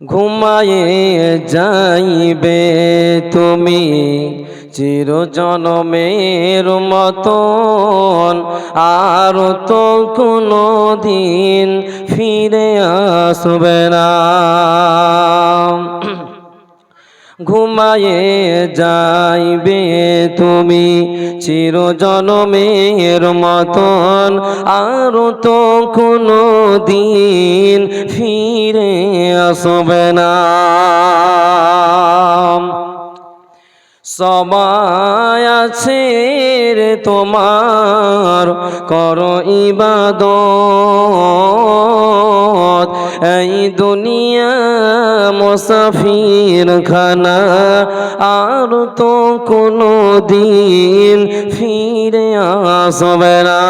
ঘুমায়ে যাইবে তুমি চিরজনমের মতন, আর তো কোনো দিন ফিরে আসবে না। ঘুমায়ে যাইবে তুমি চিরজনমের মতন, আর তো কোনো দিন ফিরে আসবে না। সময় আছে রে তোমার, করো ইবাদত, এই দুনিয়া মুসাফির খানা, আর তো কোনো দিন ফিরে আসবে না।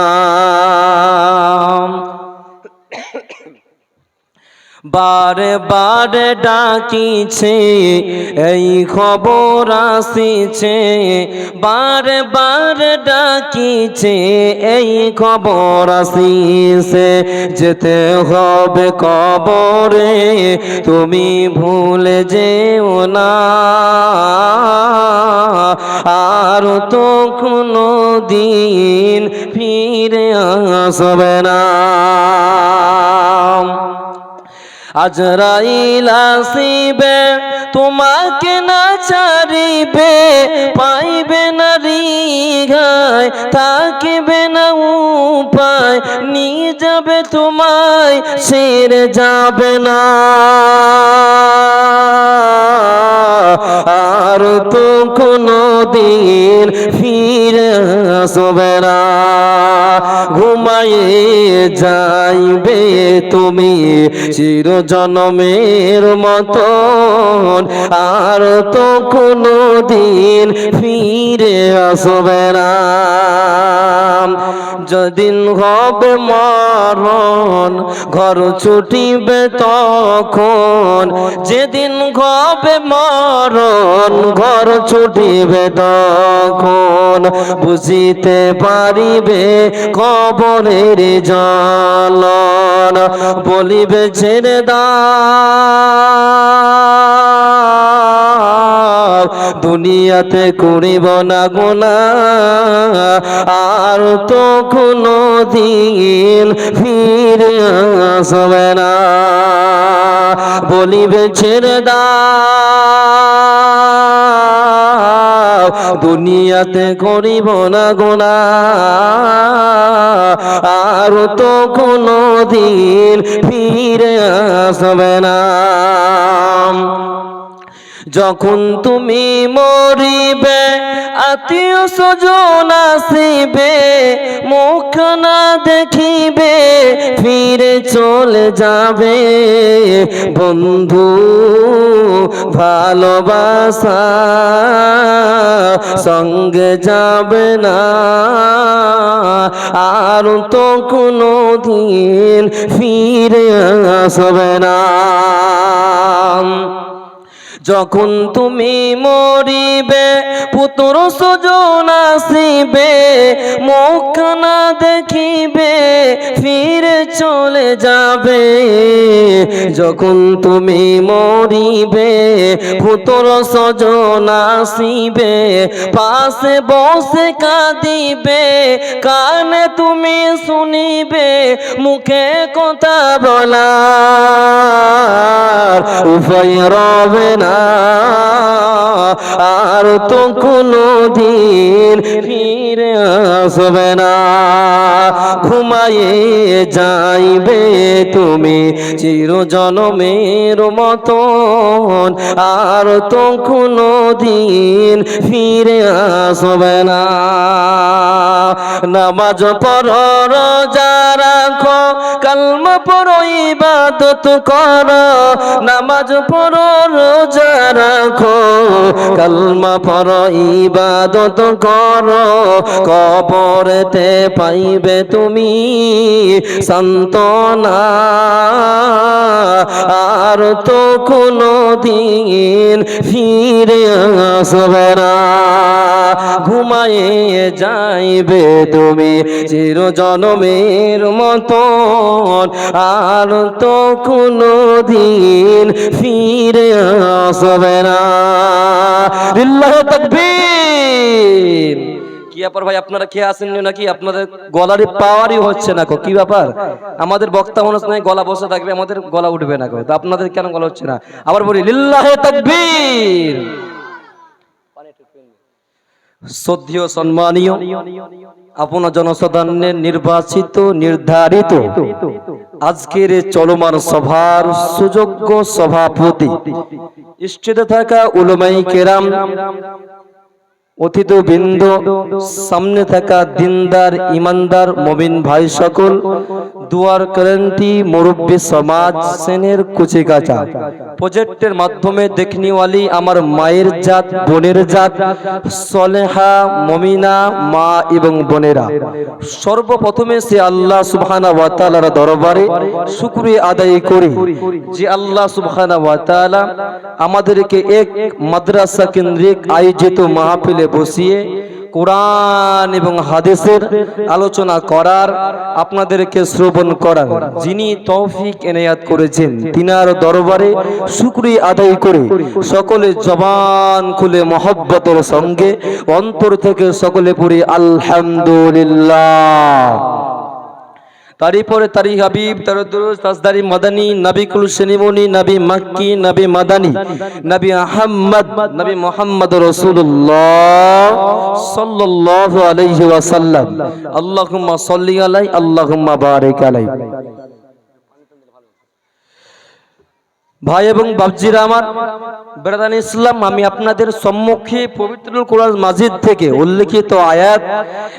বারে বারে ডাকিছে এই খবর আসিছে, বারে বারে ডাকিছে এই খবর আসিছে, যেতে হবে কবরে তুমি ভুলে যেও না, আর তো কোনো দিন ফিরে আসবে না। আজরাইল আসিবে তোমাকে না ছাড়িবে, পাইবে না রিঘায়, থাকিবে না উপায়, নিয়ে যাবে তোমায় ছেড়ে যাবে না, আর তো কোনো দিন ফিরে আসবে না। ঘুমায়ে যাইবে তুমি চিরজনমের মতন, আর তো কোনো দিন ফিরে আসবে না। যেদিন হবে মরণ ঘর ছুটিবে তখন, যেদিন হবে মরণ ঘর ছুটিবে তখন, বুঝিতে পারিবে কবরের জ্বালান, বলিবে ছেড়ে দাও দুনিয়াতে করিব না গুনাহ, আর তো কোনো দিন ফিরে আসবে না। বলিবে ছেড়ে দাও দুনিয়াতে করিব না গুনাহ, আর তো কোনো দিন ফিরে আসবে না। যখন তুমি মরিবে আত্মীয় স্বজন আসিবে, মুখ না দেখিবে ফিরে চলে যাবে, বন্ধু ভালোবাসা সঙ্গে যাবে না, আর তো কোনো দিন ফিরে আসবে না। যখন তুমি মরিবে পুত্র স্বজন আসিবে, মুখ না দেখিবে ফিরে চলে যাবে, যখন তুমি মরিবে পুত্র স্বজন আসিবে, পাশে বসে কাঁদিবে কানে তুমি শুনিবে, মুখে কথা বলার উপায় রবে না, আর তো কোনো দিন ফিরে আসবে না। ঘুমায়ে যাইবে তুমি চিরজনমের মতন, আর তো কোনো দিন ফিরে আসবে না। নামাজ পড়ো রোজা রাখো কালমা পড়ো ইবাদত করো, নামাজ পড়ো রোজা রাখো কালমা পড়ো ইবাদত করো, কবরেতে পাইবে তুমি সান্তনা, আর তো কোনো দিন ফিরে আসবে না। ঘুমায়ে যাইবে তুমি চির জনমের মতন, আর তো কোনো দিন ফিরে আসবে না। লিল্লাহি তাকবীর। কি ব্যাপার ভাই, আপনারা খেয়ে আসেননি নাকি? আপনাদের গলারই পাওয়ারই হচ্ছে না কি ব্যাপার? আমাদের বক্তা মানুষ নাই, গলা বসে থাকবে, আমাদের গলা উঠবে না তো আপনাদের কেন গলা হচ্ছে না? আবার বলি লিল্লাহি তাকবীর। শ্রদ্ধেয় সম্মানীয় আপনার জনসাধারণের নির্বাচিত নির্ধারিত আজকের চলমান সভার সুযোগ্য সভাপতি, স্টেজে থাকা উলামায়ে কেরাম, অতিথিবৃন্দ, সামনে থাকা দিনদার ইমানদার মুমিন ভাই সকল, দুয়ার ক্রান্তি মুরব্বী সমাজ, সেনের কুচিকাচা, প্রজেক্টের মাধ্যমে দেখনিওয়ালি আমার মায়ের জাত, বোনের জাত, সলেহা মুমিনা মা এবং বোনেরা, সর্বপ্রথমে সে আল্লাহ সুবহানাহু ওয়া তাআলার দরবারে শুকরিয়া আদায় করি যে আল্লাহ সুবহানাহু ওয়া তাআলা আমাদেরকে এক মাদ্রাসা কেন্দ্রিক আয়োজিত মাহফিলে বসিয়ে কোরআন এবং হাদিসের আলোচনা করার, আপনাদেরকে শ্রবণ করার যিনি তৌফিক এনায়াত করেছেন, তিনার দরবারে শুকরিয়া আদায় করে সকলে জবান খুলে মহব্বতের সঙ্গে অন্তর থেকে সকলে পড়ি আলহামদুলিল্লাহ। তারপরে তারি হাবিব তার দুরূদ তাজদারি মাদানী নবী কুল সেনিমনি নবী মক্কি নবী মাদানী নবী আহমদ নবী মুহাম্মদ রাসূলুল্লাহ সাল্লাল্লাহু আলাইহি ওয়াসাল্লাম। আল্লাহুম্মা সাল্লি আলাইহি আল্লাহুম্মা বারিক আলাইহি। ভাই এবং বাবজিরা আমার, ব্রাদার ইসলাম, আমি আপনাদের সম্মুখে পবিত্র কোরআন মাজিদ থেকে উল্লেখিত আয়াত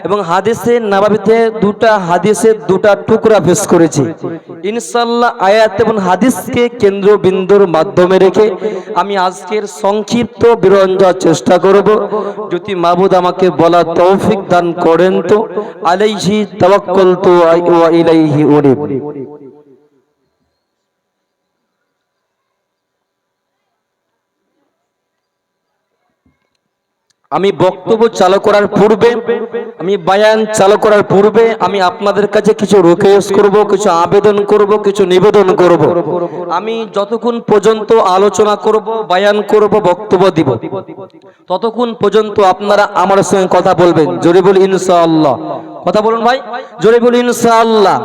এবং হাদিসে নববীতে দুটা হাদিসের দুটা টুকরা পেশ করেছি। ইনশাআল্লাহ আয়াত এবং হাদিসকে কেন্দ্রবিন্দুর মাধ্যমে রেখে আমি আজকের সংক্ষিপ্ত বিবরণ দেওয়ার চেষ্টা করব। যদি মাবুদ আমাকে বলা তৌফিক দান করেন তো আলাইহি তাওয়াক্কালতু ওয়া ইলাইহি উনীব। আমি বক্তব্য চালু করার পূর্বে, আমি বায়ান চালু করার পূর্বে আমি আপনাদের কাছে কিছু রিকোয়েস্ট করব, কিছু আবেদন করব, কিছু নিবেদন করব। আমি যতক্ষণ পর্যন্ত আলোচনা করব, বায়ান করব, বক্তব্য দিব, ততক্ষণ পর্যন্ত আপনারা আমার সঙ্গে কথা বলবেন। জোরে বলি ইনশাআল্লাহ। কথা বলুন ভাই, জোরে বলি ইনশাআল্লাহ।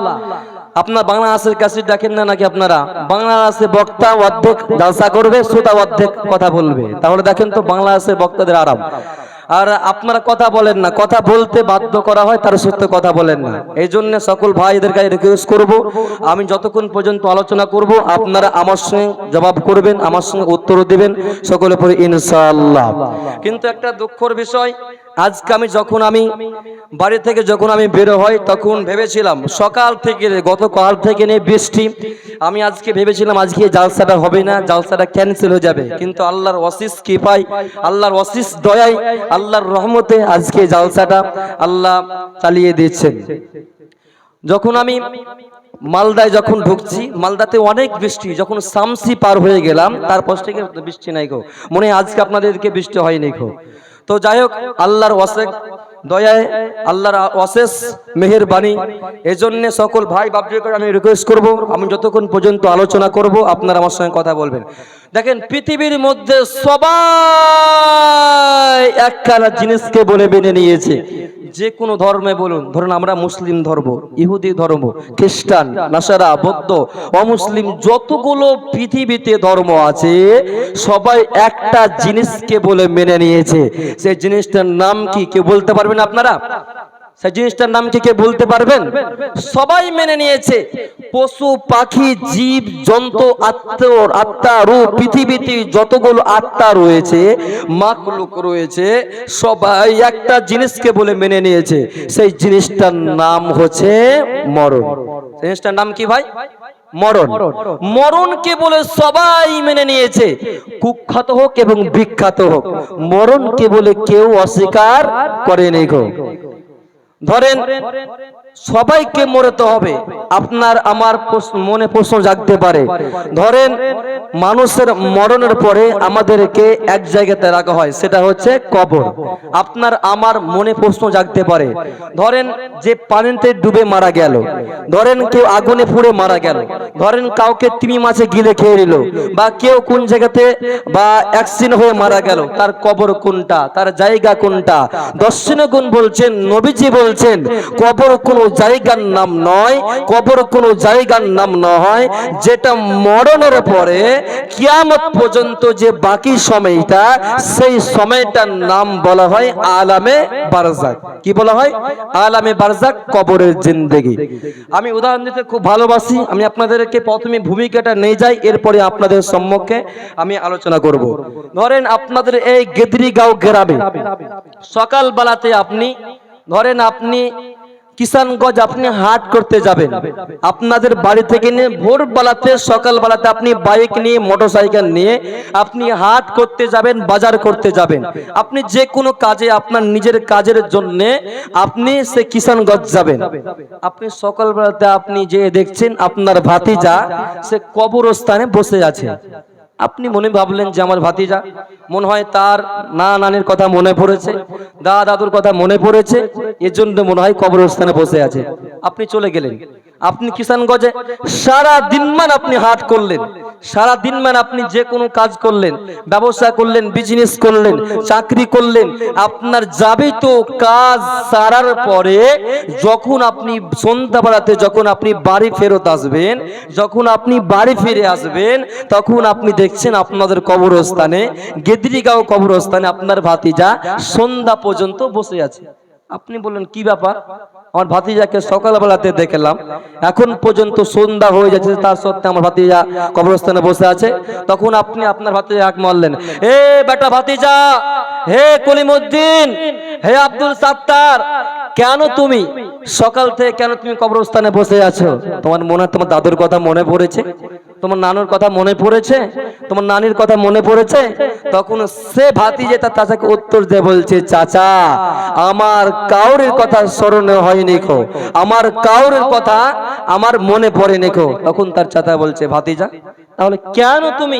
আপনার বাংলাদেশের কাছে দেখেন না নাকি? আপনারা বাংলাদেশে বক্তা অর্ধেক জালসা করবে, শ্রোতা অর্ধেক কথা বলবে। তাহলে দেখেন তো বাংলাদেশের বক্তাদের আরাম। আর আপনারা কথা বলেন না, কথা বলতে বাধ্য করা হয়, তার সত্য কথা বলেন না। এই জন্য সকল ভাইদের কাছে রিকোয়েস্ট করব, আমি যতক্ষণ পর্যন্ত আলোচনা করব আপনারা আমার সঙ্গে জবাব করবেন, আমার সঙ্গে উত্তর দিবেন, সকলে পরে ইনশাআল্লাহ। কিন্তু একটা দুঃখের বিষয়, আজকে আমি বাড়ি থেকে যখন আমি বের হই তখন ভেবেছিলাম সকাল থেকে, গতকাল থেকে নিয়ে বৃষ্টি, আমি আজকে ভেবেছিলাম আজকে জালসাটা হবে না, জালসাটা ক্যান্সেল হয়ে যাবে। কিন্তু আল্লাহর অশেষ কৃপায়, আল্লাহর অশেষ দয়ায়, আল্লাহর রহমতে আজকে জালসাটা আল্লাহ চালিয়ে দিচ্ছেন। যখন আমি মালদায় যখন ঢুকছি, মালদাতে অনেক বৃষ্টি, যখন শামসি পার হয়ে গেলাম তারপর থেকে বৃষ্টি নাই গো, মনে হয় আজকে আপনাদেরকে বৃষ্টি হয়নি গো। তো যাই হোক, আল্লাহর অশেষ দয়ায়, আল্লাহর অশেষ মেহেরবানি, এজন্য সকল ভাই বাবজিকে আমি রিকোয়েস্ট করব, আমি যতক্ষণ পর্যন্ত আলোচনা করব আপনারা আমার সঙ্গে কথা বলবেন। দেখেন, পৃথিবীর মধ্যে সবাই একখানা জিনিসকে বলে মেনে নিয়েছে, যে কোনো ধর্মে বলুন, ধরুন আমরা মুসলিম ধর্ম, ইহুদি ধর্ম, খ্রিস্টান, নাসারা, বৌদ্ধ, অমুসলিম, যতগুলো পৃথিবীতে ধর্ম আছে সবাই একটা জিনিসকে বলে মেনে নিয়েছে। সেই জিনিসটার নাম কি কেউ বলতে পারবেন আপনারা? সেই জিনিসটার নাম কি কে বলতে পারবেন? সবাই মেনে নিয়েছে, পশু পাখি জীব জন্তু আত্মা রূপ, পৃথিবীতে যতগুলো আত্মা রয়েছে, মাখলুক রয়েছে, সবাই একটা জিনিসকে বলে মেনে নিয়েছে। সেই জিনিসটার নাম হচ্ছে মরণ। জিনিসটার নাম কি ভাই? মরণ। মরণকে বলে সবাই মেনে নিয়েছে, কুখ্যাত হোক এবং বিখ্যাত হোক, মরণকে বলে কেউ অস্বীকার করেনি গো। ধরেন সবাইকে মরতে হবে, আপনার আমার মনে প্রশ্ন জাগতে পারে, ধরেন মানুষের মরণের পরে আমাদেরকে এক জায়গাতে রাখা হয়, সেটা হচ্ছে কবর। আপনার আমার মনে প্রশ্ন জাগতে পারে, ধরেন যে পানিতে ডুবে মারা গেল, ধরেন কেউ আগুনে পুড়ে মারা গেল, ধরেন কাউকে তিমি মাছে গিলে খেয়ে নিল, বা কেউ কোন জায়গাতে বা অ্যাক্সিডেন্ট হয়ে মারা গেল, তার কবর কোনটা, তার জায়গা কোনটা? দর্শনগুণ বলছেন, নবীজি বলছেন, কবর কোনো জায়গার নাম নয়, কবর কোনো জায়গার নাম নয়, যেটা মরণের পরে কিয়ামত পর্যন্ত যে বাকি সময়টা, সেই সময়টার নাম বলা হয় আলামে বারজাক। কি বলা হয়? আলামে বারজাক, কবরের জিন্দেগি। আমি উদাহরণ দিতে খুব ভালোবাসি, আমি আপনাদেরকে প্রথমে ভূমিকাটা নিয়ে যাই, এরপরে আপনাদের সম্মুখে আমি আলোচনা করব। ধরেন আপনাদের এই গেদরিগাঁও গ্রামে সকাল বেলাতে আপনি, ধরেন আপনি কিষানগঞ্জ আপনি হাট করতে যাবেন, আপনাদের বাড়ি থেকে নিয়ে ভোরবেলাতে সকালবেলাতে আপনি বাইক নিয়ে মোটরসাইকেল নিয়ে আপনি হাট করতে যাবেন, বাজার করতে যাবেন, আপনি যে কোনো কাজে আপনার নিজের কাজের জন্য আপনি সে কিষানগঞ্জ যাবেন। আপনি সকালবেলাতে আপনি যে দেখছেন আপনার ভাতিজা সে কবরস্থানে বসে আছে। আপনি মনে ভাবলেন যে আমার ভাতিজা, মনে হয় তার নানির কথা মনে পড়েছে, দাদুর কথা মনে পড়েছে, এজন্য মনে হয় কবরস্থানে বসে আছে। আপনি চলে গেলেন, আপনি কিষানগঞ্জে সারা দিনমান আপনি হাট করলেন, সারা দিনমান আপনি যে কোনো কাজ করলেন, ব্যবসা করলেন, বিজনেস করলেন, চাকরি করলেন, আপনার যাবতীয় কাজ সারার পরে যখন আপনি সন্ধ্যাবেলাতে যখন আপনি বাড়ি ফেরত আসবেন, যখন আপনি বাড়ি ফিরে আসবেন, তখন আপনি দেখছেন আপনাদের কবরস্থানে, গেদরিগাঁও কবরস্থানে আপনার ভাতিজা সন্ধ্যা পর্যন্ত বসে আছে। আপনি বললেন কি ব্যাপার, আমার ভাতিজাকে সকালবেলাতে দেখলাম, এখন পর্যন্ত সন্ধ্যা হয়ে যাচ্ছে, তার সত্ত্বেও আমার ভাতিজা কবরস্থানে বসে আছে। তখন আপনি আপনার ভাতিজা হাক মারলেন, এ বেটা ভাতিজা, হে কলিমউদ্দিন, হে আব্দুল সাত্তার, কেন তুমি সকাল থেকে কেন তুমি কবরস্থানে বসে আছো? তোমার মনে, তোমার দাদুর কথা মনে পড়েছে, তোমার নানুর কথা মনে পড়েছে, তোমার নানির কথা মনে পড়েছে? তখন সে ভাতিজা তার চাচাকে উত্তর দিয়ে বলছে, চাচা আমার কাউরের কথা স্মরণে হয়নি খো, আমার কাউরের কথা আমার মনে পড়েনি খো। তখন তার চাচা বলছে, ভাতিজা তাহলে কেন তুমি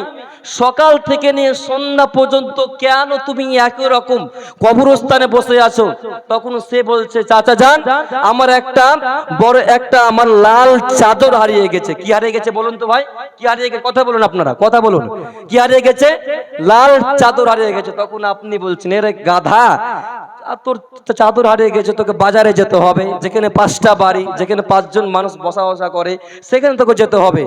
সকাল থেকে নিয়ে সন্ধ্যা পর্যন্ত কেন তুমি একই রকম কবরস্থানে বসে আছো? তখন সে বলছে, চাচা যান, আমার একটা বড় একটা আমার লাল চাদর হারিয়ে গেছে। কি হারিয়ে গেছে বলুন তো ভাই, কি হারিয়ে গেছে? কথা বলুন, আপনারা কথা বলুন, কি হারিয়ে গেছে? লাল চাদর হারিয়ে গেছে। তখন আপনি বলছেন, এরে গাধা, তোর চাদর হারিয়ে গেছে, তোকে বাজারে যেতে হবে, যেখানে 5টা বাড়ি, যেখানে 5 জন মানুষ বসা বসা করে, সেখানে তোকে যেতে হবে।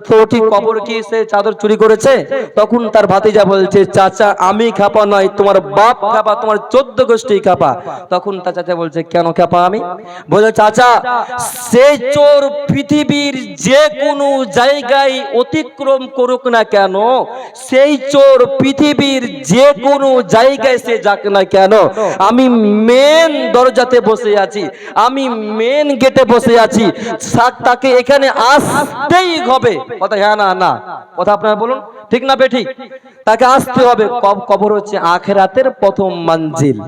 তোর কি কবর কি সে চাদর চুরি করেছে? তখন তার ভাতিজা বলছে, চাচা আমি খাপা নয়, তোমার বাপ খাপা, তোমার 14 গোষ্ঠী খাপা। তখন তার চাচা বলছে, কেন খাপা আমি? বলে, চাচা সেই চোর পৃথিবীর যে কোনো জায়গায় অতিক্রম করুক না কেন, সেই চোর পৃথিবীর যে কোনো জায়গায় সে যাক না কেন, আমি মেন দরজাতে বসে আছি, আমি মেন গেটে বসে আছি, তাকে এখানে আসতেই হবে। কথা হ্যাঁ না না, কথা আপনারা বলুন, ঠিক না বেঠিক? তাকে আসতে হবে। কবর হচ্ছে আখিরাতের প্রথম মঞ্জিল।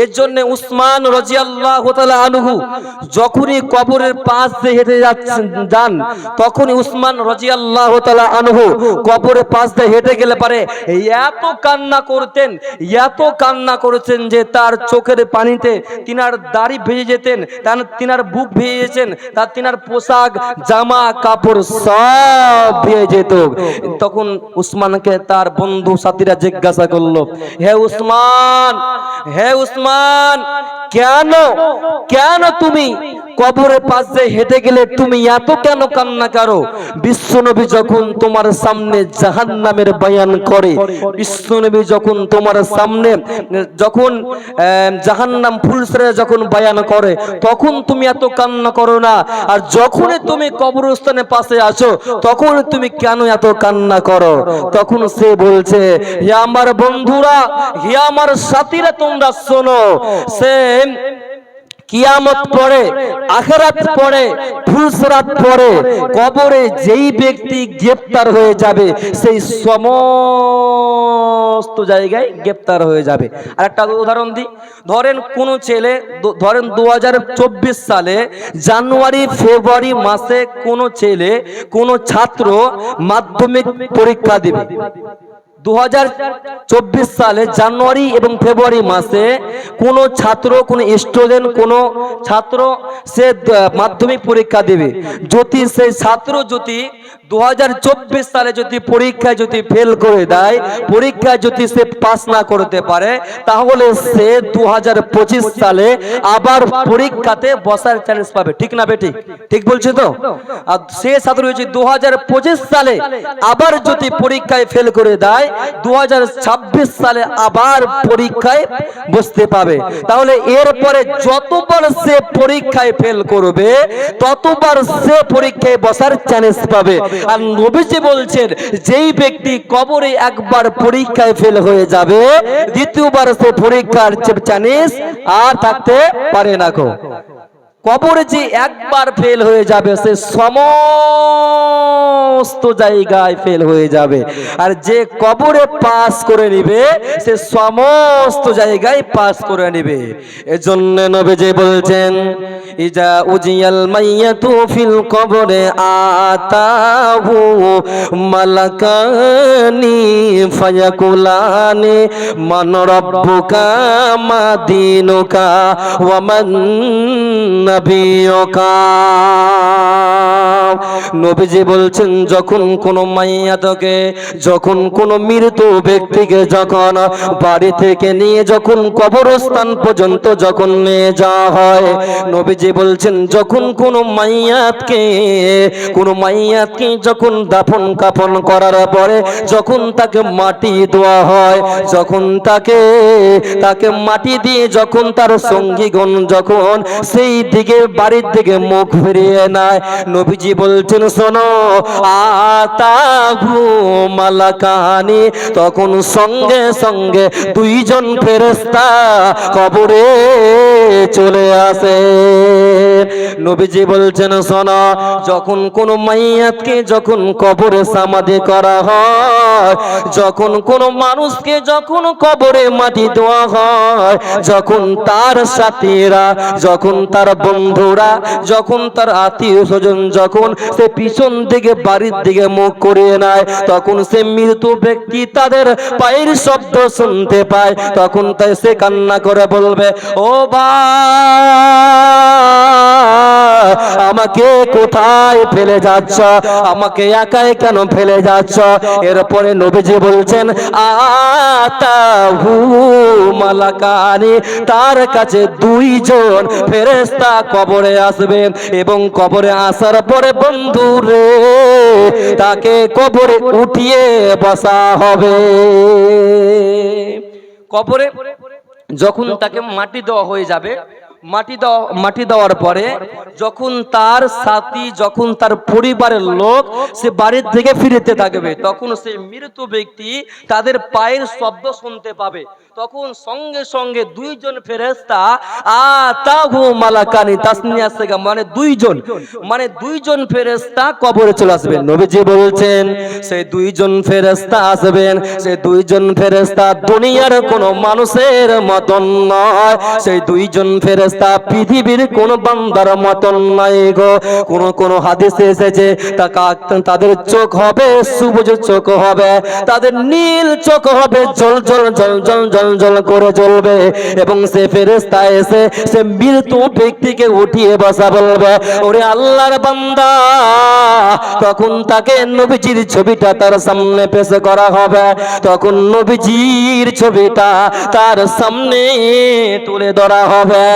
এর জন্য উসমান রাদিয়াল্লাহু তাআলা আনহু যখনই কবরের পাশ দিয়ে হেঁটে যান, তখনই উসমান রাদিয়াল্লাহু তাআলা আনহু কবরের পাশ দিয়ে হেঁটে গেলে পারে এত কান্না করতেন, এত কান্না করেছেন যে তার চোখের পানিতে তিনার দাড়ি ভেজে যেতেন, তিনার বুক ভেজে যেতেন, তার তিনার পোশাক জামা কাপড় সব ভেজে যেত। তখন উসমানকে তার বন্ধু সাথীরা জিজ্ঞাসা করলো, হে উসমান, হে উসমান, কেন কেন তুমি কবরের পাশ দিয়ে হেঁটে গেলে তুমি এত কেন কান্না করো? বিশ্বনবী যখন তোমার সামনে জাহান্নামের বয়ান করে, বিশ্বনবী যখন তোমার সামনে যখন জাহান্নাম ফুলসরে যখন বয়ান করে, তখন তুমি এত কান্না করো না, আর যখনই তুমি কবরস্থানে পাশে আছো তখন তুমি কেন এত কান্না করো? তখন সে বলছে, হে আমার বন্ধুরা, হে আমার সাথীরা, তোমরা শোনো, সে কিয়ামত পরে, আখিরাত পরে, ফুলসরাত পরে কবরে যেই ব্যক্তি গ্রেফতার হয়ে যাবে সেই সমস্ত জায়গায় গ্রেফতার হয়ে যাবে। আর একটা উদাহরণ দিই, ধরেন কোন ছেলে, ধরেন 2024 সালে জানুয়ারি ফেব্রুয়ারি মাসে কোন ছেলে, কোন ছাত্র মাধ্যমিক পরীক্ষা দিবে। 2024 সালে জানুয়ারি এবং ফেব্রুয়ারি মাসে কোন ছাত্র, কোন স্টুডেন্ট, কোন ছাত্র সে মাধ্যমিক পরীক্ষা দেবে। যদি সেই ছাত্র যদি 2024 সালে যদি পরীক্ষায় যদি ফেল করে দেয়, পরীক্ষায় যদি সে পাস না করতে পারে, তাহলে সে 2025 সালে আবার পরীক্ষাতে বসার চান্স পাবে। ঠিক না বেটি? ঠিক বলছে তো? আর সে ছাত্র হচ্ছে 2025 সালে আবার যদি পরীক্ষায় ফেল করে দেয়, 2026 সালে আবার পরীক্ষায় বসতে পাবে। তাহলে এরপরে যতবার সে পরীক্ষায় ফেল করবে ততবার সে পরীক্ষায় বসার চান্স পাবে। আর নবীজি বলছেন যেই ব্যক্তি কবরে একবার পরীক্ষায় ফেল হয়ে যাবে, দ্বিতীয়বার সে পরীক্ষার চান্স আর থাকতে পারে না গো। কবরে যে একবার ফেল হয়ে যাবে সে সমস্ত জায়গায় ফেল হয়ে যাবে, আর যে কবরে পাস করে নিবে সে সমস্ত জায়গায় পাস করে নিবে। এজন্য নবীজি বলছেন ইজা উজিয়াল মাইয়াতু ফিল কবরে আতাহু মালাকানি ফায়াকুলানি মান রাব্বুকা মা দীনুকা ওয়া মান নবীজি বলছেন যখন কোন মাইয়াতকে, যখন কোন মৃত ব্যক্তিকে যখন বাড়ি থেকে নিয়ে যখন কবরস্থান পর্যন্ত যখন নিয়ে যাওয়া হয়, নবীজি বলছেন যখন কোন মাইয়াতকে যখন দাফন কাফন করার পরে যখন তাকে মাটি দেওয়া হয়, যখন তাকে মাটি দিয়ে যখন তার সঙ্গীগণ যখন সেই দিকে বাড়ির দিকে মুখ ফিরিয়ে নেয়, নবীজি বলছেন শোনো আতাহু মালাকানি, তখন সঙ্গে সঙ্গে দুইজন ফেরেশতা কবরে চলে আসে। নবীজি বলছেন শোনো যখন কোন মাইয়াতকে যখন কবরে সমাধি করা হয়, যখন কোন মানুষকে যখন কবরে মাটি দেওয়া হয়, যখন তার সাথীরা, যখন তার বন্ধুরা, যখন তার আত্মীয় স্বজন যখন সে পিছন দিকে বাড়ির দিকে মুখ করিয়ে নেয়, তখন সে মৃত ব্যক্তি তাদের পায়ের শব্দ শুনতে পায়, তখন তাই সে কান্না করে বলবে ও ভাই আমাকে কোথায় ফেলে যাচ্ছ, আমাকে একাই কেন ফেলে যাচ্ছ? এরপরে নবীজি বলছেন আতাহু মালাকানি, তার কাছে দুইজন ফেরেশতা কবরে আসবে এবং কবরে আসার পরে বন্ধুরে তাকে কবরে উঠিয়ে বসা হবে। কবরে যখন তাকে মাটি দেওয়া হয়ে যাবে, মাটি দেওয়ার পরে যখন তার সাথী, যখন তার পরিবারের লোক সে বাড়ির থেকে ফিরতে থাকবে, তখন সেই মৃত ব্যক্তি তাদের পায়ের শব্দ শুনতে পাবে, তখন সঙ্গে সঙ্গে দুইজন ফেরেশতা আতাহু মালাকানি তাসনিয়া থেকে মানে দুইজন ফেরেশতা কবরে চলে আসবেন। নবীজি বলছেন সেই দুইজন ফেরেশতা আসবেন, সেই দুইজন ফেরেশতা দুনিয়ার কোনো মানুষের মতন নয়, সেই দুইজন ফেরেশতা পৃথিবীর কোন বান্দার মতন নয় গো। কোন হাদিসে এসেছে তাদের চোখ হবে সবুজ চোখ হবে, তাদের নীল চোখ হবে, জল জল জল জল জল জল করে জ্বলবে, এবং সে ফেরেশতা এসে সে মৃত ব্যক্তিকে উঠিয়ে বসা বলবে ওরে আল্লাহর বান্দা, তখন তাকে নবীজির ছবিটা তার সামনে পেশ করা হবে, তখন নবীজির ছবিটা তার সামনে তুলে ধরা হবে।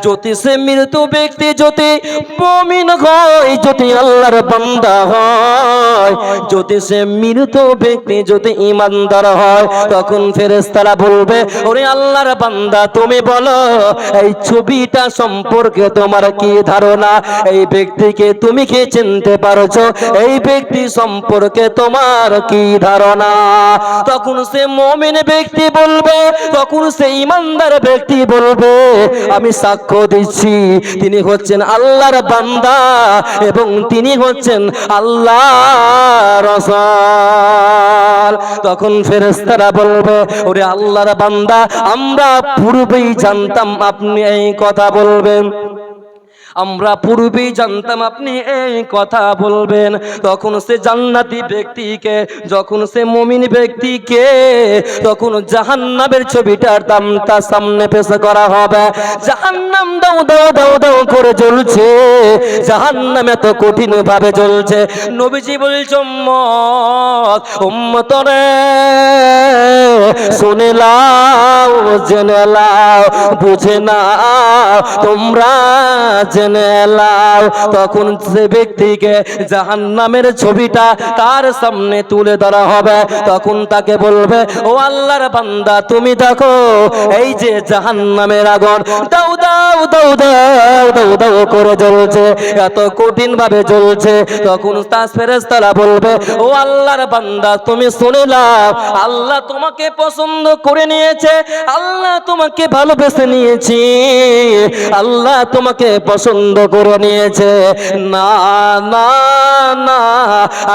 যদি সে মৃত ব্যক্তি যদি মুমিন হয়, যদি আল্লাহর বান্দা হয়, যদি সে মৃত ব্যক্তি যদি ঈমানদার হয়, তখন ফেরেশতারা বলবে ওরে আল্লাহর বান্দা তুমি বলো এই ছবিটা সম্পর্কে তোমার কি ধারণা, এই ব্যক্তিকে তুমি কি চিনতে পারছো, এই ব্যক্তি সম্পর্কে তোমার কি ধারণা? তখন সে মুমিন ব্যক্তি বলবে, তখন সে ঈমানদার ব্যক্তি বলবে আমি সাক্ষ্য দিচ্ছি তিনি হচ্ছেন আল্লাহর বান্দা এবং তিনি হচ্ছেন আল্লাহর রাসূল। তখন ফেরেশতারা বলবে, ওরে আল্লাহর বান্দা, আমরা পূর্বেই জানতাম আপনি এই কথা বলবেন, আমরা পূর্বেই জানতাম আপনি এই কথা বলবেন। তখন সে জান্নাতি ব্যক্তিকে, যখন সে মুমিন ব্যক্তিকে, তখন জাহান্নামের ছবিটার তার সামনে পেশ করা হবে। জাহান্নাম দাও দাও দাও দাও করে জ্বলছে, জাহান্নাম এত কঠিন ভাবে জ্বলছে। নবীজি বলছে, উম্মত উম্মতরে শুনে লাও, জেনে লাও, বুঝে নাও, তোমরা জেনে লাও। তখন সে ব্যক্তিকে জাহান্নামের ছবিটা তার সামনে তুলে ধরা হবে। তখন তাকে বলবে, ও আল্লাহর বান্দা, তুমি দেখো এই যে জাহান্নামের আগুন দাও দাও দাও দাও দাও দাও করে জ্বলছে, এত কঠিন ভাবে জ্বলছে। তখন তার ফেরেশতারা বলবে, ও আল্লাহর বান্দা, তুমি শুনে নাও, আল্লাহ তোমাকে পছন্দ করে নিয়েছে, আল্লাহ তোমাকে ভালোবেসে নিয়েছি, আল্লাহ তোমাকে পছন্দ করে নিয়েছে। না না না,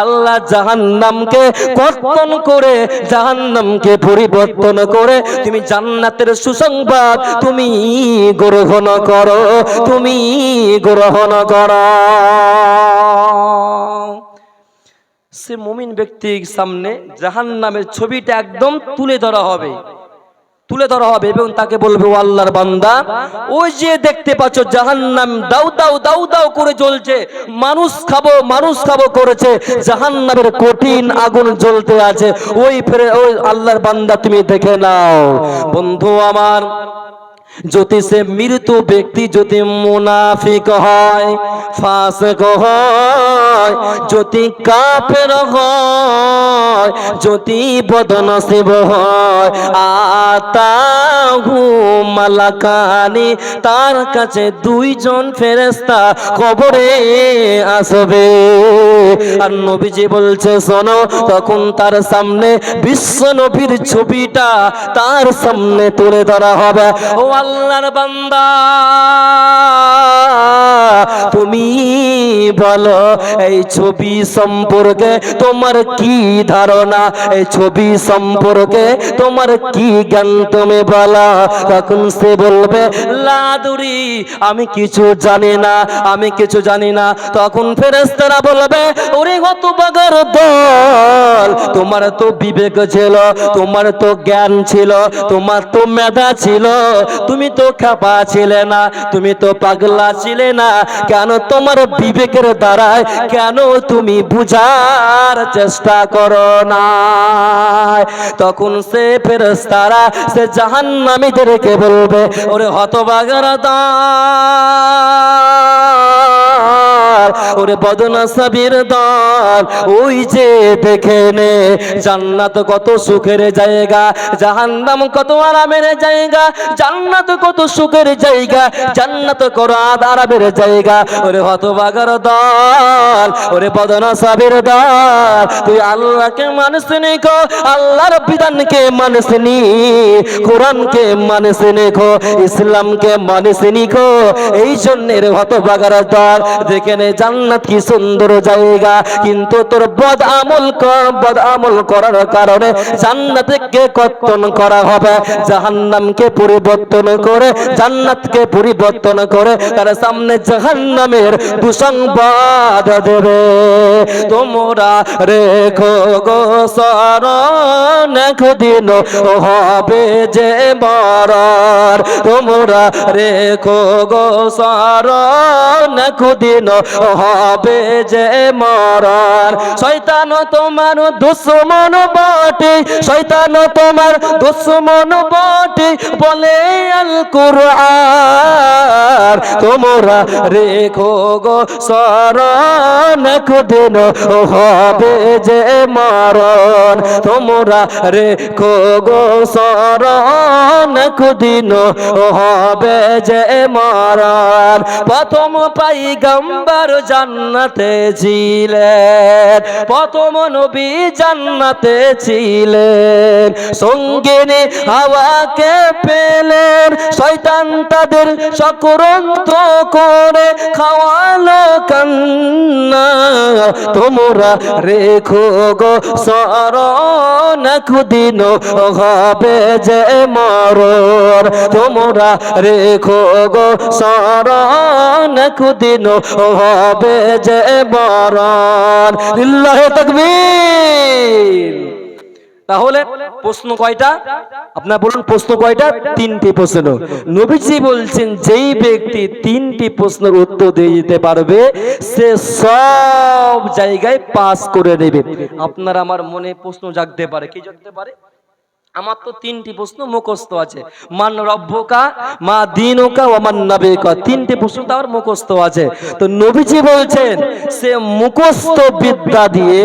আল্লাহ জাহান্নামকে কর্তন করে, জাহান্নামকে পরিবর্তন করে তুমি জান্নাতের সুসংবাদ তুমি গ্রহণ করো, তুমি গ্রহণ করো। সে মুমিন ব্যক্তির সামনে জাহান্নামের ছবিটা একদম তুলে ধরা হবে, তুলে ধরা হবে এবং তাকে বলবে, ও আল্লাহর বান্দা, ওই যে দেখতে পাচ্ছ জাহান্নাম দাউ দাউ দাউ দাউ করে জ্বলছে, মানুষ খাবো মানুষ খাবো করেছে, জাহান্নামের কঠিন আগুন জ্বলতে আছে, ওই আল্লাহর বান্দা তুমি দেখে নাও। বন্ধু আমার, যদি সে মৃত ব্যক্তি যদি মুনাফিক হয়, ফাসিক হয়, যদি কাফের হয়, যদি বদনসিব হয়, আতাহু মালাকানি, তার কাছে দুইজন ফেরেশতা কবরে আসবে। আর নবীজি বলছে, শোনো, তখন তার সামনে বিশ্ব নবীর ছবিটা তার সামনে তুলে ধরা হবে। ও আল্লাহর বান্দা, তুমি বলো এই ছবি সম্পর্কে তোমার কি ধারণা, এই ছবি সম্পর্কে তোমার কি জ্ঞান, তুমি বলো। তখন সে বলবে, লাদুরি, আমি কিছু জানি না, আমি কিছু জানি না। তখন ফেরেশতারা বলবে, ওরে হতভাগার দল, তোমার তো বিবেক ছিল, তোমার তো জ্ঞান ছিল, তোমার তো মেধা ছিল, তুমি তো খাপা ছিলে না, তুমি তো পাগলা ছিলে না, কেন তোমার বিবেকের দ্বারায় কেন তুমি বুঝার চেষ্টা করো না? তখন সে ফেরেশতারা সে জাহান্নামীদেরকে বলবে, ওরে হতভাগার দল, ওরে বদনসিবের দল, ওই যে দেখে নে জান্নাত কত সুখের জায়গা, জাহান্নাম কত আরামের জায়গা, জান্নাত কত সুখের জায়গা, জান্নাত কত আরামের জায়গা। ওরে হতভাগার দল, ওরে বদনসিবের দল, তুই আল্লাহকে মানিসনি গো, আল্লাহর বিধানকে মানিসনি, কোরআনকে মানিসনি গো, ইসলামকে মানিসনি গো। এই জন্য রে হতভাগার দল, দেখে নে জান্নাত কি সুন্দর জায়গা, কিন্তু তোর বদ আমল করার কারণে জান্নাতকে কর্তন করা হবে, জাহান্নামকে পরিবর্তন করে জান্নাতকে পরিবর্তন করে তার সামনে জাহান্নামের দুঃসংবাদ দেবে। তোমরা রেখো গো স্মরণ, একদিন হবে যে মরণ, তোমরা রেখো গো স্মরণ, একদিন হবে যে মরণ। শয়তান তোমার দুশ্মন বটে, শয়তান তোমার দুশ্মন বটে, বলে আল কুরআন, তোমরা রেখো গো স্মরণ, একদিন হবে যে মরণ, তোমরা রেখো গো স্মরণ, একদিন হবে যে মরণ। প্রথম পয়গম্বর জান্নাতে ছিলেন, প্রথম নবী জান্নাতে ছিলেন। সঙ্গিনী হাওয়াকে পেলেন, শয়তান তাদের চক্রান্ত করে খাওয়ালো কান্না। তোমরা রেখো গো স্মরণ, একদিন হবে যে মরণ। তোমরা রেখো গো স্মরণ, একদিন হবে যে মরণ। লিল্লাহি তাকবীর। তাহলে প্রশ্ন কয়টা? আপনারা বলুন প্রশ্ন কয়টা? তিনটি প্রশ্ন। নবীজি বলছেন যেই ব্যক্তি তিনটি প্রশ্নের উত্তর দিয়ে দিতে পারবে সে সব জায়গায় পাস করে নেবে। আপনার আমার মনে প্রশ্ন জাগতে পারে, কি জাগতে পারে? আমার তো তিনটি প্রশ্ন মুখস্থ আছে, মান রব্বুকা, মা দীনুকা ওয়া মান নাবিয়ুকা, তিনটি প্রশ্ন তার মুখস্থ আছে। তো নবীজি বলছেন সে মুখস্থ বিদ্যা দিয়ে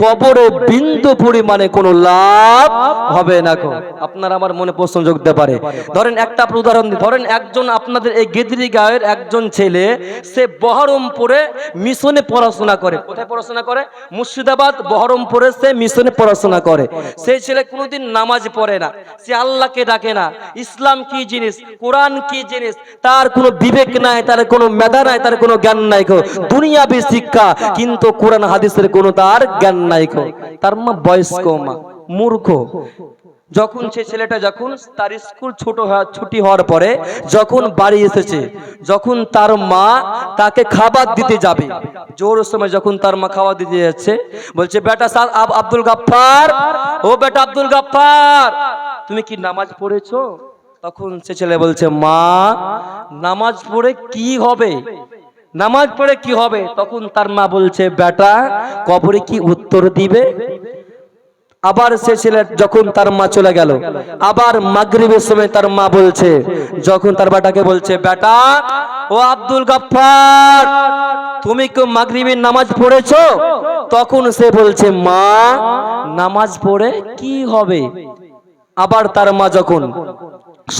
কবরে বিন্দু পরিমাণে কোনো লাভ হবে না। আপনার আমার মনে প্রশ্ন জাগতে পারে। ধরেন একটা উদাহরণ দিই, ধরেন একজন আপনাদের এই গেদরি গাঁয়ের একজন ছেলে, সে বহরমপুরে মিশনে পড়াশোনা করে। কোথায় পড়াশোনা করে? মুর্শিদাবাদ বহরমপুরে সে মিশনে পড়াশোনা করে। সেই ছেলে কোনোদিন নামাজ পড়ে না, সে আল্লাহকে ডাকে না। ইসলাম কি জিনিস, কোরআন কি জিনিস তার কোনো বিবেক নাই, তার কোনো মেধা নাই, তার কোনো জ্ঞান নাই। দুনিয়াবি শিক্ষা কিন্তু কোরআন হাদিসের কোনো তার জ্ঞান নাই। তার মা বয়স্ক মা, মূর্খ। যখন সে ছেলেটা যখন তার স্কুল ছুটি হওয়ার পরে যখন বাড়ি এসেছে, যখন তার মা তাকে খাবার দিতে যাবে, জোর সময় যখন তার মা খাবার দিতে যাচ্ছে, বলছে বেটা আব্দুল গাফফার, ও বেটা আব্দুল গাফফার, তুমি কি নামাজ পড়েছো? তখন সে ছেলে বলছে মা নামাজ পড়ে কি হবে, নামাজ পড়ে কি হবে? তখন তার মা বলছে বেটা কবরে কি উত্তর দিবে? আবার সে ছেলে যখন তার মা চলে গেল, আবার মাগরিবের সময় তার মা বলছে, যখন তার বেটাকে বলছে বেটা ও আব্দুল গাফফার, তুমি কি মাগরিবের নামাজ পড়েছো? তখন সে বলছে মা নামাজ পড়ে কি হবে? আবার তার মা যখন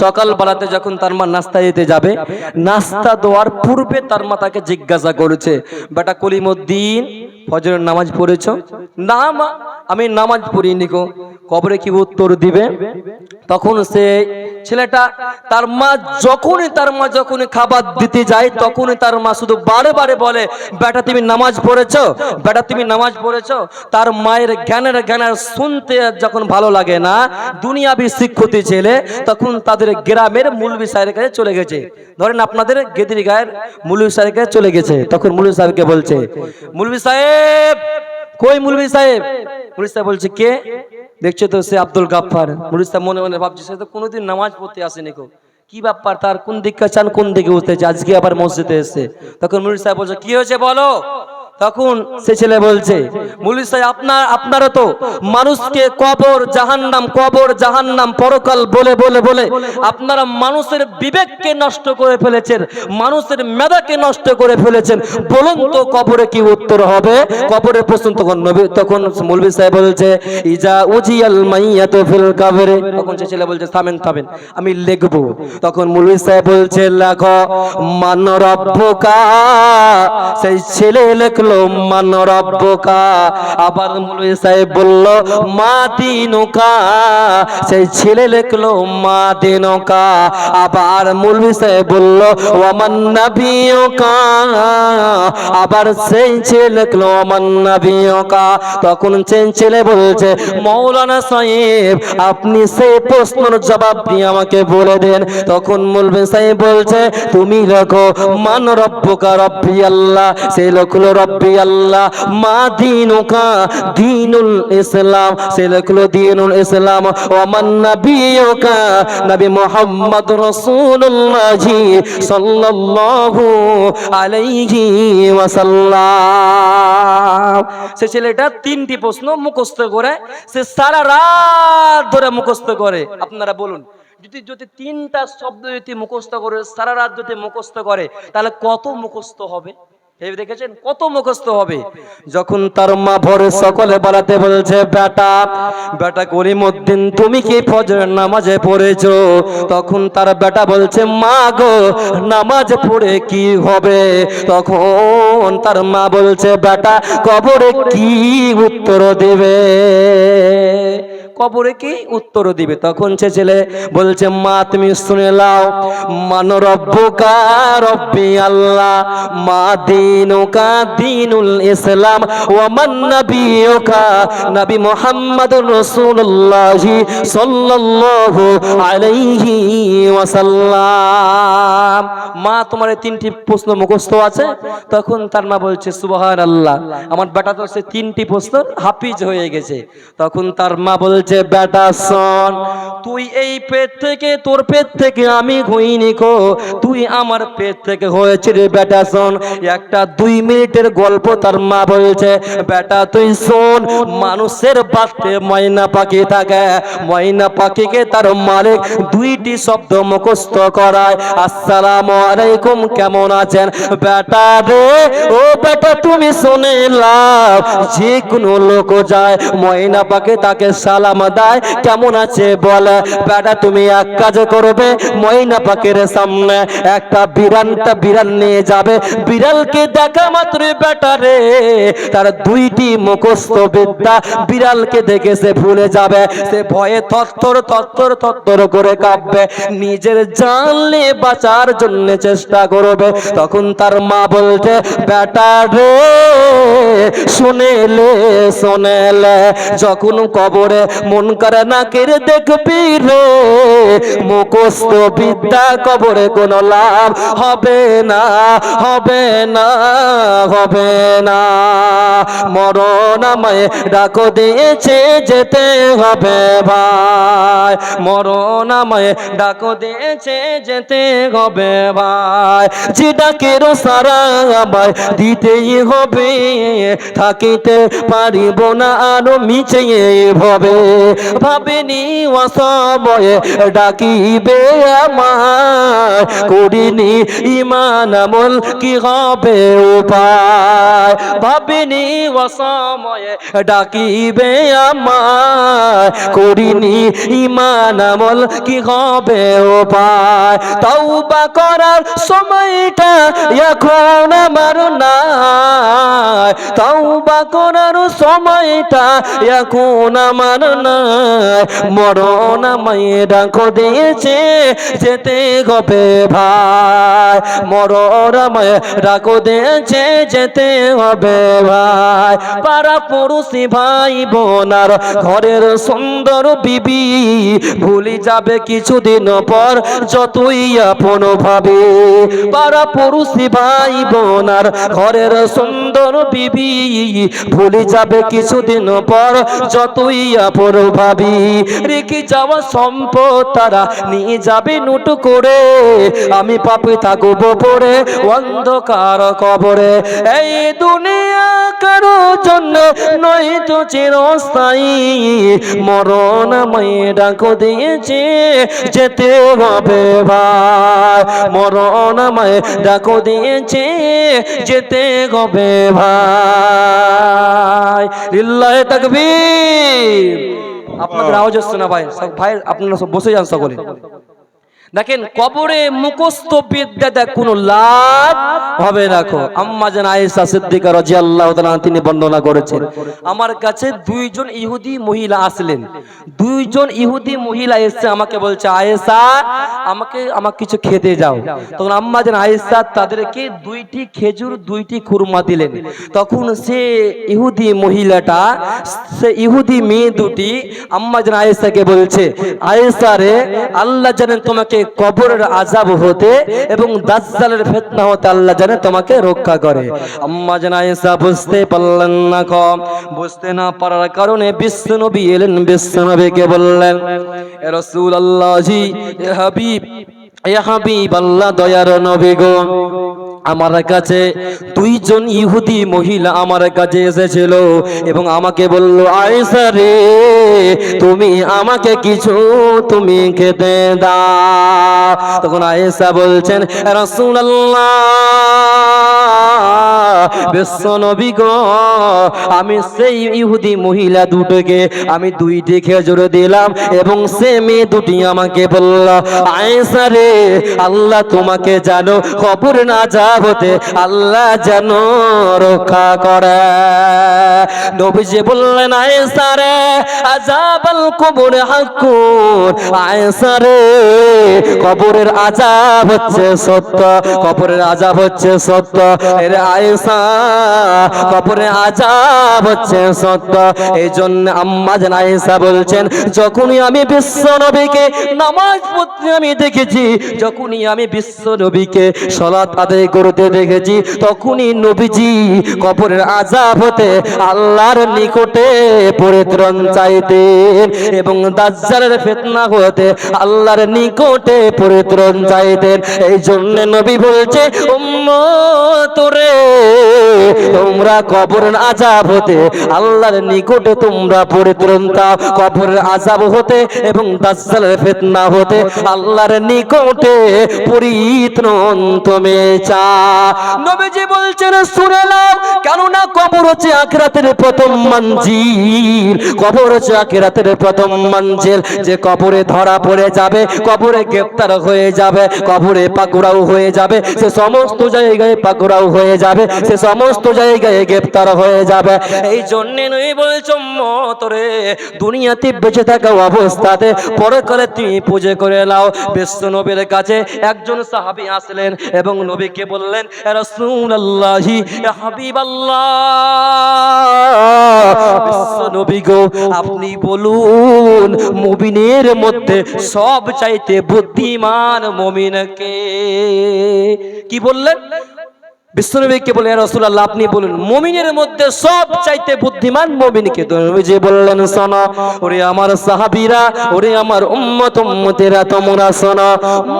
সকাল বেলাতে যখন তার মা নাস্তা দিতে যাবে, নাস্তা দেওয়ার পূর্বে তার মা তাকে জিজ্ঞাসা করেছে বেটা কলিমউদ্দিন ফজরের নামাজ পড়েছো? না মা আমি নামাজ পড়িনি। কবরে কি উত্তর দিবে? তখন সে ছেলেটা তার মা যখনই খাবার দিতে যায়, তখনই তার মা শুধু বারে বারে বলে বেটা তুমি নামাজ পড়েছো, বেটা তুমি নামাজ পড়েছো। তার মায়ের জ্ঞানের শুনতে যখন ভালো লাগে না, দুনিয়াবি শিক্ষিত ছেলে, তখন তাদের গ্রামের মুলবি সাহেবের কাছে চলে গেছে। ধরেন আপনাদের গেদরি গায়ের মুলবি সাহেবের কাছে চলে গেছে। তখন মুলবি সাহেবকে বলছে মুলবি সাহেব, কই মুলবি সাহেব? মুলবি সাহেব বলছে কে? দেখছো তো সে আব্দুল গাফফার। মুলবি সাহেব মনে মনে ভাবছে সে তো কোনোদিন নামাজ পড়তে আসেনি, কি ব্যাপার তার, কোন দিকে চান কোন দিকে উঠতেছে, আজকে আবার মসজিদে এসেছে। তখন মুলবি সাহেব বলছে কি হয়েছে বলো। তখন সে ছেলে বলছে মুলবি সাহেব আপনারা তো মানুষকে কবর জাহান্নাম পরকাল বলে বলে বলে আপনারা মানুষের বিবেককে নষ্ট করে ফেলেছেন, মানুষের মেধাকে নষ্ট করে ফেলেছেন। বলুন তো কবরে কি উত্তর হবে? কবরের প্রশ্ন তখন মুলবি সাহেব বলছে ইজা উজিয়াল মাইয়াতু ফিল কবরে। তখন সে ছেলে বলছে থামেন আমি লিখবো। তখন মুলবি সাহেব বলছে লেখো মান রব্বুকা। সেই ছেলে লিখলো মান রব্বুকা। আবার মুলবি সাহেব বলল মা দীনুকা। সেই ছেলে লিখলো মা দীনুকা। আবার মুলবি সাহেব বলল ওয়া মান নাবিয়ুকা। আবার সেই ছেলে লিখলো ওয়া মান নাবিয়ুকা। তখন সেই ছেলে বলছে মাওলানা সাহেব আপনি সেই প্রশ্নের জবাব দিয়ে আমাকে বলে দেন। তখন মুলবি সাহেব বলছে তুমি লেখো মান রব্বুকা, রব্বি আল্লাহ। সে লিখলো রব্বি আল্লাহ। মা দীনুকা, দীনুল ইসলাম। সে লিখলো দীনুল ইসলাম। ওয়া মান নাবিয়ুকা, নবী মুহাম্মদ রাসূলুল্লাহ সাল্লাল্লাহু আলাইহি ওয়াসাল্লাম। সে ছেলেটা তিনটি প্রশ্ন মুখস্থ করে, সে সারা রাত ধরে মুখস্থ করে। আপনারা বলুন যদি তিনটা শব্দ যদি মুখস্থ করে সারা রাত যদি মুখস্থ করে তাহলে কত মুখস্থ হবে? এই দেখেছেন কত মুখস্থ হবে। যখন তার মা ভোরে সকলে বলাতে বলছে, বেটা বেটা করিমউদ্দিন তুমি কি ফজরের নামাজে পড়েছো? তখন তার বেটা বলছে, মা গো নামাজ পড়ে কি হবে? তখন তার মা বলছে, বেটা কবরে কি উত্তর দেবে? কবরে কি উত্তর দিবে? তখন সে ছেলে বলছে, মা তুমি শুনে নাও, মান রব্বুকা রব্বি আল্লাহ, মা দীনুকা দীনুল ইসলাম, ওয়া মান নাবিয়ুকা নবী মুহাম্মদুর রাসূলুল্লাহ সাল্লাল্লাহু আলাইহি ওয়াসাল্লাম। মা তোমার এই তিনটি প্রশ্ন মুখস্থ আছে? তখন তার মা বলছে, সুবহানাল্লাহ, আমার বেটা তো সে তিনটি প্রশ্ন হাফিজ হয়ে গেছে। তখন তার মা বলছে, বেটা শোন, তুই এই পেট থেকে, তোর পেট থেকে আমি হইনি কো, তুই আমার পেট থেকে হয়েছে রে বেটা। শোন একটা 2 মিনিটের গল্প। তার মা বলছে, বেটা তুই শোন, মানুষের বাড়িতে ময়না পাখি থাকে, ময়না পাখিকে তার মালিক 2টি শব্দ মুখস্থ করায়, আসসালামু আলাইকুম, কেমন আছেন? বেটা রে, ও বেটা তুমি শুনে লাও, যে কোনো লোক যায় ময়না পাখি তাকে সালাম দেয়, কেমন আছে বলে। বেটা তুমি এক কাজ করবে, ময়না পাখির সামনে একটা বিড়াল নিয়ে যাবে, বিড়ালকে দেখা মাত্র বেটা রে তার 2টি মুখস্থ বিদ্যা বিড়ালকে দেখে সে ভুলে যাবে, সে ভয়ে থরথর করে কাঁপবে, নিজের জান নিয়ে বাঁচার জন্য চেষ্টা করবে। তখন তার মা বলছে, বেটা রে শুনেলে যখন কবরে মুনকার নাকির দেখবি রে, মুখস্থ বিদ্যা কবরে কোনো লাভ হবে না, হবে না, হবে না। মরণ আমায় ডাকো দিয়েছে, যেতে হবে ভাই, মরণ আমায় ডাকো দিয়েছে, যেতে হবে ভাই, যে ডাকের সারা আমায় দিতেই হবে, থাকিতে পারিব না আরো মিছে ভাবে, ভাবিনি অসময়ে ডাকিবে আমার, করিনি ঈমান আমল কি হবে উপায়, ভাবিনি অসময়ে ডাকিবে আমার, করিনি ঈমান আমল কি হবে উপায়, তওবা করার সময়টা এখন আমার নাই, তওবা করার সময়টা এখন আমার নাই, মরণ আমায় ডাকো দিয়েছে, যেতে হবে ভাই, মরণ আমায় ডাকো দিয়েছে, যেতে হবে ভাই। পাড়া পড়োশি ভাই বোনার ঘরের সুন্দর বিবি ভুলে যাবে কিছুদিন পর যতই আপন ভাবে, পাড়া পড়োশি ভাই বোনার ঘরের সুন্দর বিবি ভুলে যাবে কিছুদিন পর যতই আপন ভাবি, রেখে যাওয়া সম্পদ তারা নিয়ে যাবে নোট করে, আমি পাপে থাকবো পড়ে অন্ধকার কবরে, এই দুনিয়া কারো জন্য নয় তো চিরস্থায়ী, মরণ আমায় ডাকো দিয়েছে, যেতে হবে ভাই, মরণ আমায় ডাকো দিয়েছে, যেতে হবে ভাই। লিল্লাহি তাকবীর। আপনাদের আওয়াজ হচ্ছে না ভাই, সব ভাই আপনারা সব বসে যান সকলে। দেখেন কবরে মুখস্থ বিদ্যা কোনো লাভ হবে না। আম্মা জান আয়েশা সিদ্দিকা রাদিয়াল্লাহু তাআলা তিনি বর্ণনা করেছেন, আমার কাছে 2জন ইহুদি মহিলা আসলেন, 2জন ইহুদি মহিলা এসে আমাকে বলছে, আয়েশা আমাকে কিছু খেতে যাও। তখন আম্মা জান আয়েশা তাদেরকে 2টি খেজুর 2টি খুরমা দিলেন। তখন সে ইহুদি মহিলাটা, সে ইহুদি মেয়ে দুটি আম্মা জান আয়েশাকে বলছে, আয়েশা রে আল্লাহ জানেন তোমাকে কবরের আযাব হতে এবং দাজ্জালের ফিতনা হতে আল্লাহ জানে তোমাকে রক্ষা করে। আম্মা জান আয়েশা বুঝতে পারলেন না, বুঝতে না পারার কারণে বিশ্বনবী এলেন, বিশ্বনবীকে বললেন, এ রাসূলুল্লাহ, ইয়া হাবিব আল্লাহ, দয়ার নবী গো, আমার কাছে 2জন ইহুদি মহিলা আমার কাছে এসেছিল এবং আমাকে বলল, আয়েশা রে তুমি আমাকে কিছু তুমি খেতে দাও। তখন আয়েশা বলছেন, রাসূলুল্লাহ বিশ্ব নবী গো, আমি সেই ইহুদি মহিলা দুটোকে আমি দুইটি খেজুর দিলাম এবং সে মেয়ে দুটি আমাকে বলল, আয়েশা রে, আল্লাহ তোমাকে জানো কবর না যাবতে আল্লাহ যেন রক্ষা করে। নবীজি বললেন, আয়েশা রে, আযাবাল কবর হাক্কুন, আয়েশা রে, কবরের আযাব হচ্ছে সত্য, কবরের আযাব হচ্ছে সত্য। এর আয়েশা, কবরের আযাব হচ্ছে সত্য। এই জন্য আম্মা জান আয়েশা বলছেন, যখনই আমি বিশ্ব নবীকে নামাজ পড়তে আমি দেখেছি, যখনই আমি বিশ্ব নবীকে সালাত আদায় করতে দেখেছি, তখনই নবীজি কবরের আযাব হতে আল্লাহর নিকটে পরিত্রাণ চাইতেন এবং দাজ্জালের ফিতনা হতে আল্লাহর নিকটে পরিত্রাণ চাইতেন। এই জন্য নবী বলছে, উম্মত রে, তোমরা কবরের আযাব হতে আল্লাহর নিকটে তোমরা পরিত্রাণ চাও, কবরের আযাব হতে এবং দাজ্জালের ফিতনা হতে আল্লাহর নিকটে পরিত্রাণ তুমি চাও। নবীজি বলছেন, শুনে নাও, কেননা কবর হচ্ছে আখিরাতের প্রথম মঞ্জিল, কবর হচ্ছে আখিরাতের প্রথম মঞ্জিল। যে কবরে ধরা পড়ে যাবে, কবরে গ্রেফতার হয়ে যাবে, কবরে পাকড়াও হয়ে যাবে, সে সমস্ত জায়গায় পাকড়াও হয়ে যাবে, সে সমস্ত জায়গায় গ্রেফতার হয়ে যাবে। এই জন্য নবী বলছো, উম্মত রে, দুনিয়াতে বেঁচে থাকা অবস্থাতে পরকালে তুমি পূজা করে নাও। বিশ্ব নবীর কাছে একজন সাহাবী আসলেন এবং নবীকে বললেন, ইয়া রাসূলুল্লাহি, ইয়া হাবিবাল্লাহ, বিশ্ব নবী গো, আপনি বলুন মুমিনের মধ্যে সব চাইতে বুদ্ধিমান মুমিন কে? কি বললেন? বিশ্বনবীকে বলে, ইয়া রাসূলুল্লাহ, আপনি বলুন মুমিনের মধ্যে সব চাইতে বুদ্ধিমান মুমিন কে? নবীজি বললেন, শোনো ওরে আমার সাহাবীরা, ওরে আমার উম্মতেরা, তোমরা শোনো,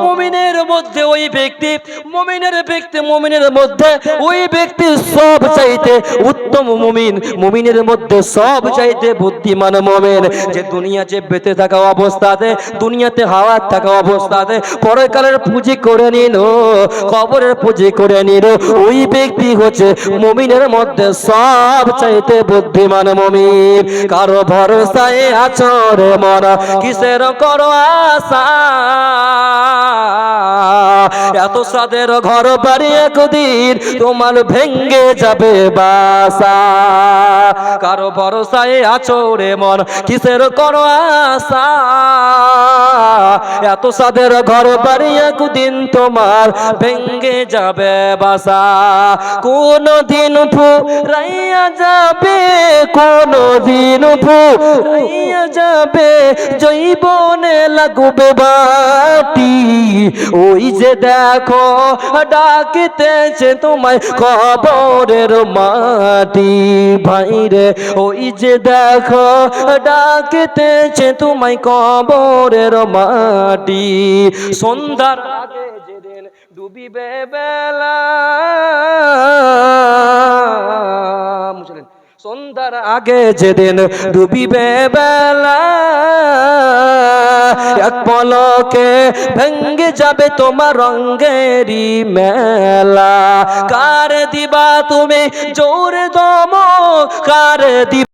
মুমিনের মধ্যে ওই ব্যক্তি, মুমিনের মধ্যে ওই ব্যক্তি সব চাইতে উত্তম মুমিন, মুমিনের মধ্যে সব চাইতে বুদ্ধিমান মুমিন, যে দুনিয়াতে বেঁচে থাকা অবস্থাতে, দুনিয়াতে হাওয়া থাকা অবস্থাতে পরকালের পুঁজি করে নিল, কবরের পুঁজি করে নিল, ওই ব্যক্তি হচ্ছে মুমিনের মধ্যে সব চাইতে বুদ্ধিমান মুমিন। কারো ভরসায় আছো রে মন, কিসের করো আশা, এত সাদের ঘর বাড়ি একদিন তোমার ভেঙ্গে যাবে বাসা। কারো ভরসায় আছো রে মন, কিসের করো আশা, এত সাদের ঘর বাড়ি একদিন তোমার ভেঙ্গে যাবে বাসা। কোন দিন ফুরাইয়া যাবে, কোন দিন ফুরাইয়া যাবে, জৈবনে লাগবে বাটি, ওই যে দেখো ডাকিতেছে তোমায় কবরের মাটি। ভাইরে, ওই যে দেখো ডাকিতেছে তোমায় কবরের মাটি। সন্ধ্যার আগে যেদিন ডুবিবে বেলা, সন্ধ্যার আগে যেদিন ডুবিবে বেলা, এক পলকে ভেঙ্গে যাবে তোমার রঙ্গেরি মেলা। কার দিবা তুমি জোরে দম, কার দিবা